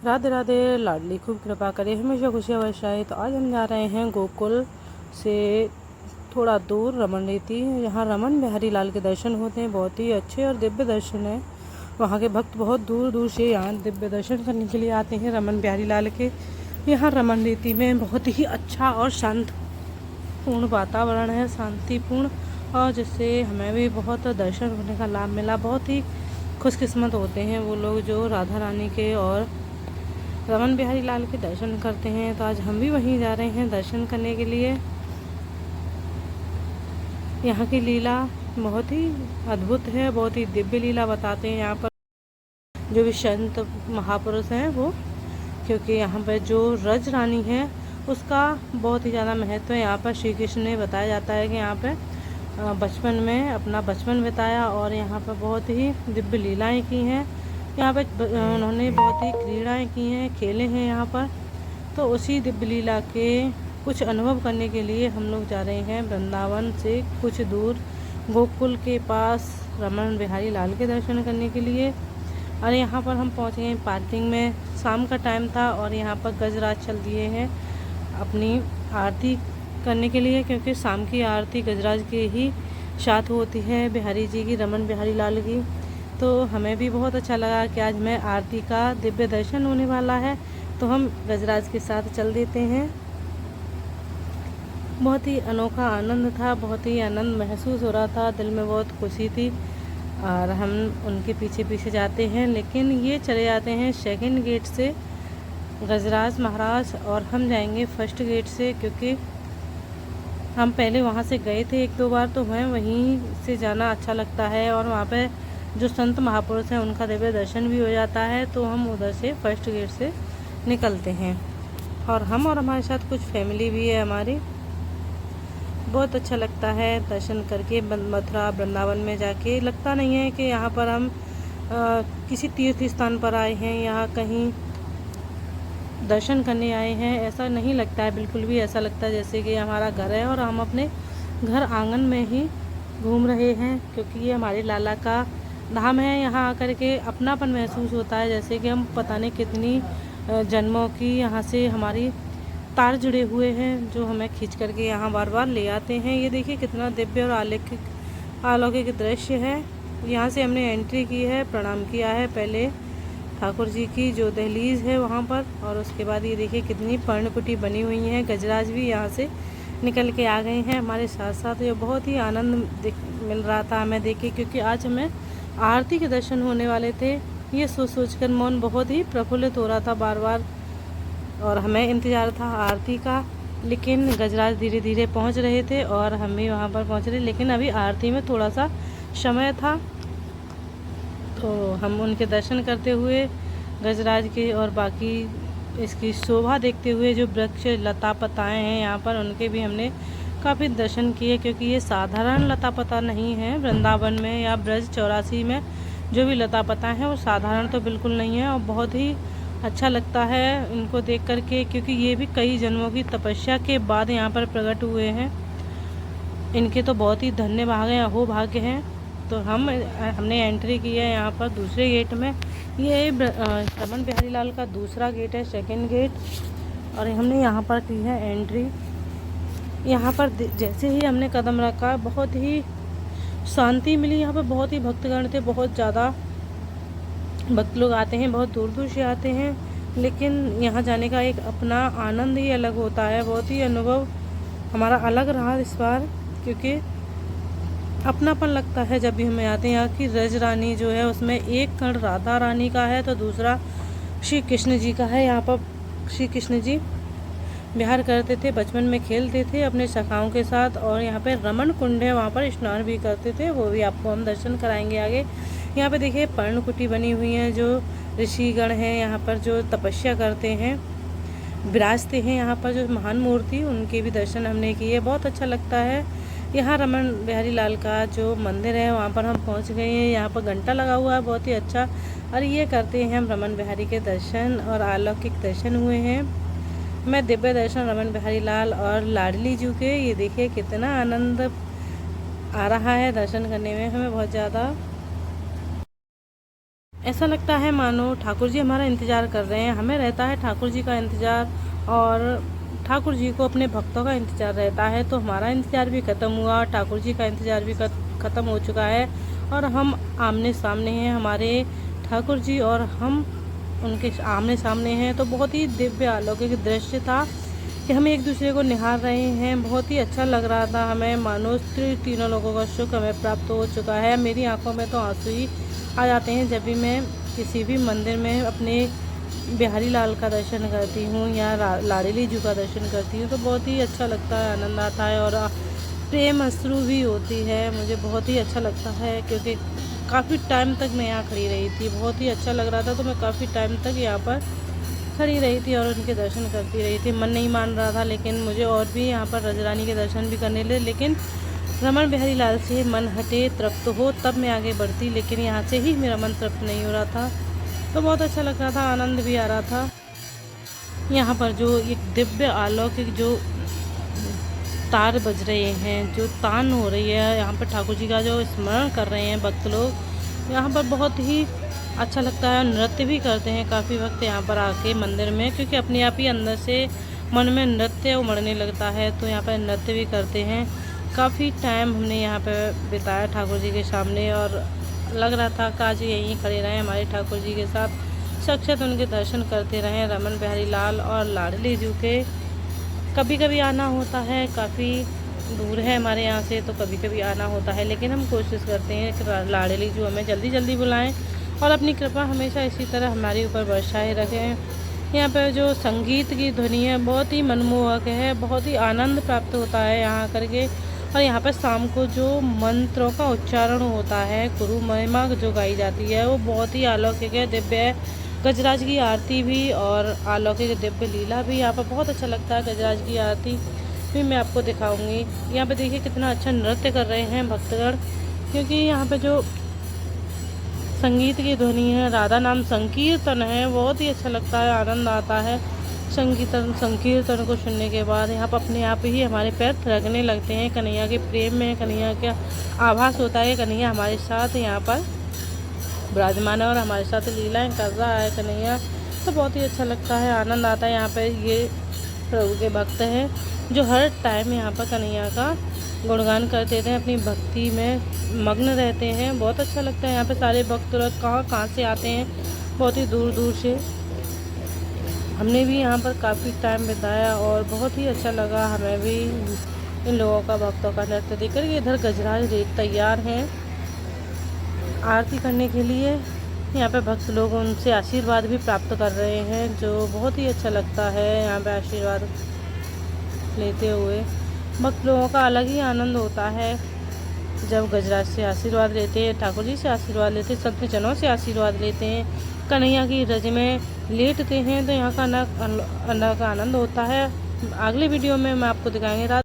राधे राधे। लाडली खूब कृपा करे, हमेशा खुशियाँ बरसाए। तो आज हम जा रहे हैं गोकुल से थोड़ा दूर रमन रीति। यहाँ रमन बिहारी लाल के दर्शन होते हैं, बहुत ही अच्छे और दिव्य दर्शन है। वहाँ के भक्त बहुत दूर दूर से यहाँ दिव्य दर्शन करने के लिए आते हैं रमन बिहारी लाल के। यहाँ रमन रीति में बहुत ही अच्छा और शांतिपूर्ण वातावरण है, शांतिपूर्ण, और जिससे हमें भी बहुत दर्शन होने का लाभ मिला। बहुत ही खुशकिस्मत होते हैं वो लोग जो राधा रानी के और रमन बिहारी लाल के दर्शन करते हैं। तो आज हम भी वहीं जा रहे हैं दर्शन करने के लिए। यहाँ की लीला बहुत ही अद्भुत है, बहुत ही दिव्य लीला बताते हैं यहाँ पर जो भी संत महापुरुष हैं वो, क्योंकि यहाँ पर जो रज रानी है उसका बहुत ही ज़्यादा महत्व है। यहाँ पर श्री कृष्ण ने बताया जाता है कि यहाँ पर बचपन में अपना बचपन बिताया और यहाँ पर बहुत ही दिव्य लीलाएं की हैं। यहाँ पे उन्होंने बहुत ही क्रीड़ाएँ की हैं, खेले हैं यहाँ पर। तो उसी दिव्य लीला के कुछ अनुभव करने के लिए हम लोग जा रहे हैं वृंदावन से कुछ दूर गोकुल के पास रमन बिहारी लाल के दर्शन करने के लिए। और यहाँ पर हम पहुँच गए पार्किंग में। शाम का टाइम था और यहाँ पर गजराज चल दिए हैं अपनी आरती करने के लिए, क्योंकि शाम की आरती गजराज के ही साथ होती है बिहारी जी की, रमन बिहारी लाल की। तो हमें भी बहुत अच्छा लगा कि आज हमें आरती का दिव्य दर्शन होने वाला है, तो हम गजराज के साथ चल देते हैं। बहुत ही अनोखा आनंद था, बहुत ही आनंद महसूस हो रहा था, दिल में बहुत खुशी थी। और हम उनके पीछे पीछे जाते हैं, लेकिन ये चले जाते हैं सेकंड गेट से गजराज महाराज, और हम जाएंगे फर्स्ट गेट से, क्योंकि हम पहले वहाँ से गए थे एक दो बार, तो हमें वहीं से जाना अच्छा लगता है और वहाँ पे जो संत महापुरुष हैं उनका दिव्य दर्शन भी हो जाता है। तो हम उधर से फर्स्ट गेट से निकलते हैं, और हम और हमारे साथ कुछ फैमिली भी है हमारी। बहुत अच्छा लगता है दर्शन करके मथुरा वृंदावन में जाके। लगता नहीं है कि यहाँ पर हम किसी तीर्थ स्थान पर आए हैं, यहाँ कहीं दर्शन करने आए हैं, ऐसा नहीं लगता है बिल्कुल भी। ऐसा लगता है जैसे कि हमारा घर है और हम अपने घर आंगन में ही घूम रहे हैं, क्योंकि ये हमारे लाला का धाम है। यहाँ आकर के अपनापन महसूस होता है, जैसे कि हम पता नहीं कितनी जन्मों की यहाँ से हमारी तार जुड़े हुए हैं, जो हमें खींच करके यहाँ बार बार ले आते हैं। ये देखिए कितना दिव्य और अलौकिक दृश्य है। यहाँ से हमने एंट्री की है, प्रणाम किया है पहले ठाकुर जी की जो दहलीज है वहाँ पर, और उसके बाद ये देखिए कितनी पर्णकुटी बनी हुई है। गजराज भी यहाँ से निकल के आ गए हैं हमारे साथ साथ। ये बहुत ही आनंद मिल रहा था हमें देख के, क्योंकि आज हमें आरती के दर्शन होने वाले थे। ये सोच कर मन बहुत ही प्रफुल्लित हो रहा था बार बार, और हमें इंतज़ार था आरती का। लेकिन गजराज धीरे धीरे पहुंच रहे थे और हम भी वहां पर पहुंच रहे, लेकिन अभी आरती में थोड़ा सा समय था, तो हम उनके दर्शन करते हुए गजराज के और बाकी इसकी शोभा देखते हुए जो वृक्ष लता पताएँ हैं यहाँ पर उनके भी हमने काफ़ी दर्शन किए, क्योंकि ये साधारण लता पता नहीं है। वृंदावन में या ब्रज 84 में जो भी लता पता हैं वो साधारण तो बिल्कुल नहीं है, और बहुत ही अच्छा लगता है इनको देख करके, क्योंकि ये भी कई जन्मों की तपस्या के बाद यहाँ पर प्रकट हुए हैं। इनके तो बहुत ही धन्य भाग्य अहो भाग्य हैं। तो हमने एंट्री की है यहाँ पर दूसरे गेट में। ये रमन बिहारी लाल का दूसरा गेट है, सेकंड गेट, और हमने यहाँ पर की है एंट्री। यहाँ पर जैसे ही हमने कदम रखा बहुत ही शांति मिली। यहाँ पर बहुत ही भक्तगण थे, बहुत ज़्यादा भक्त लोग आते हैं, बहुत दूर दूर से आते हैं, लेकिन यहाँ जाने का एक अपना आनंद ही अलग होता है। बहुत ही अनुभव हमारा अलग रहा इस बार, क्योंकि अपनापन लगता है जब भी हमें आते हैं। यहाँ की रज रानी जो है उसमें एक कण राधा रानी का है तो दूसरा श्री कृष्ण जी का है। यहाँ पर श्री कृष्ण जी विहार करते थे, बचपन में खेलते थे अपने सखाओं के साथ, और यहाँ पे रमन कुंड है, वहाँ पर स्नान भी करते थे, वो भी आपको हम दर्शन कराएंगे आगे। यहाँ पे देखिए पर्णकुटी बनी हुई है, जो ऋषिगण हैं यहाँ पर जो तपस्या करते हैं विराजते हैं यहाँ पर, जो महान मूर्ति उनके भी दर्शन हमने किए। बहुत अच्छा लगता है। यहाँ रमन बिहारी लाल का जो मंदिर है वहाँ पर हम पहुँच गए हैं। यहाँ पर घंटा लगा हुआ है बहुत ही अच्छा, और ये करते हैं हम रमन बिहारी के दर्शन, और अलौकिक दर्शन हुए हैं। मैं दिव्य दर्शन रमन बिहारी लाल और लाडली जी के। ये देखिए कितना आनंद आ रहा है दर्शन करने में हमें बहुत ज़्यादा। ऐसा लगता है मानो ठाकुर जी हमारा इंतज़ार कर रहे हैं। हमें रहता है ठाकुर जी का इंतज़ार और ठाकुर जी को अपने भक्तों का इंतज़ार रहता है। तो हमारा इंतज़ार भी ख़त्म हुआ, ठाकुर जी का इंतज़ार भी ख़त्म हो चुका है और हम आमने सामने हैं। हमारे ठाकुर जी और हम उनके आमने सामने हैं। तो बहुत ही दिव्य अलौकिक दृश्य था कि हम एक दूसरे को निहार रहे हैं। बहुत ही अच्छा लग रहा था हमें, मानो तीनों लोगों का सुख हमें प्राप्त हो चुका है। मेरी आंखों में तो आंसू ही आ जाते हैं जब भी मैं किसी भी मंदिर में अपने बिहारी लाल का दर्शन करती हूँ या लाडली जी का दर्शन करती हूँ। तो बहुत ही अच्छा लगता है, आनंद आता है और प्रेम अश्रु भी होती है। मुझे बहुत ही अच्छा लगता है क्योंकि काफ़ी टाइम तक मैं यहाँ खड़ी रही थी। बहुत ही अच्छा लग रहा था तो मैं काफ़ी टाइम तक यहाँ पर खड़ी रही थी और उनके दर्शन करती रही थी। मन नहीं मान रहा था, लेकिन मुझे और भी यहाँ पर रजरानी के दर्शन भी करने लगे। लेकिन रमन बिहारी लाल से मन हटे, तृप्त हो तब मैं आगे बढ़ती, लेकिन यहाँ से ही मेरा मन तृप्त नहीं हो रहा था। तो बहुत अच्छा लग रहा था, आनंद भी आ रहा था। यहाँ पर जो एक दिव्य अलौकिक जो तार बज रहे हैं, जो तान हो रही है, यहाँ पर ठाकुर जी का जो स्मरण कर रहे हैं भक्त लोग, यहाँ पर बहुत ही अच्छा लगता है। नृत्य भी करते हैं काफ़ी वक्त यहाँ पर आके मंदिर में, क्योंकि अपने आप ही अंदर से मन में नृत्य उमड़ने लगता है। तो यहाँ पर नृत्य भी करते हैं। काफ़ी टाइम हमने यहाँ पर बिताया ठाकुर जी के सामने और लग रहा था काश यहीं खड़े रहें हमारे ठाकुर जी के साथ, साक्षात उनके दर्शन करते रहें। रमन बिहारी लाल और लाडली जी के कभी कभी आना होता है, काफ़ी दूर है हमारे यहाँ से, तो कभी कभी आना होता है, लेकिन हम कोशिश करते हैं कि लाडली जी हमें जल्दी जल्दी बुलाएं और अपनी कृपा हमेशा इसी तरह हमारे ऊपर बरसाए रखें। यहाँ पर जो संगीत की ध्वनि है बहुत ही मनमोहक है, बहुत ही आनंद प्राप्त होता है यहाँ करके। और यहाँ पर शाम को जो मंत्रों का उच्चारण होता है, गुरु महिमा जो गाई जाती है, वो बहुत ही अलौकिक है, दिव्य है। गजराज की आरती भी और अलौकिक दिव्य लीला भी यहाँ पर बहुत अच्छा लगता है। गजराज की आरती भी मैं आपको दिखाऊंगी। यहाँ पे देखिए कितना अच्छा नृत्य कर रहे हैं भक्तगण, क्योंकि यहाँ पे जो संगीत की ध्वनि है, राधा नाम संकीर्तन है, बहुत ही अच्छा लगता है, आनंद आता है। संकीर्तन को सुनने के बाद यहाँ पर अपने आप ही हमारे पैर थिरकने लगते हैं। कन्हैया के प्रेम में कन्हैया का आभास होता है। कन्हैया हमारे साथ यहाँ पर विराजमान है और हमारे साथ लीलाएं कर रहा है कन्हैया। तो बहुत ही अच्छा लगता है, आनंद आता है। यहाँ पर ये प्रभु के भक्त हैं जो हर टाइम यहाँ पर कन्हैया का गुणगान करते थे, अपनी भक्ति में मग्न रहते हैं। बहुत अच्छा लगता है। यहाँ पे सारे भक्त लोग कहाँ से आते हैं, बहुत ही दूर दूर से। हमने भी यहाँ पर काफ़ी टाइम बिताया और बहुत ही अच्छा लगा हमें भी इन लोगों का, भक्तों का नृत्य देखकर। इधर गजराज तैयार हैं आरती करने के लिए। यहाँ पे भक्त लोग उनसे आशीर्वाद भी प्राप्त कर रहे हैं, जो बहुत ही अच्छा लगता है। यहाँ पे आशीर्वाद लेते हुए भक्त लोगों का अलग ही आनंद होता है जब गजराज से आशीर्वाद लेते हैं, ठाकुर जी से आशीर्वाद लेते हैं, संत जनों से आशीर्वाद लेते हैं, कन्हैया की रज में लेटते हैं। तो यहाँ का अलग आनंद होता है। अगले वीडियो में मैं आपको दिखाएंगे रात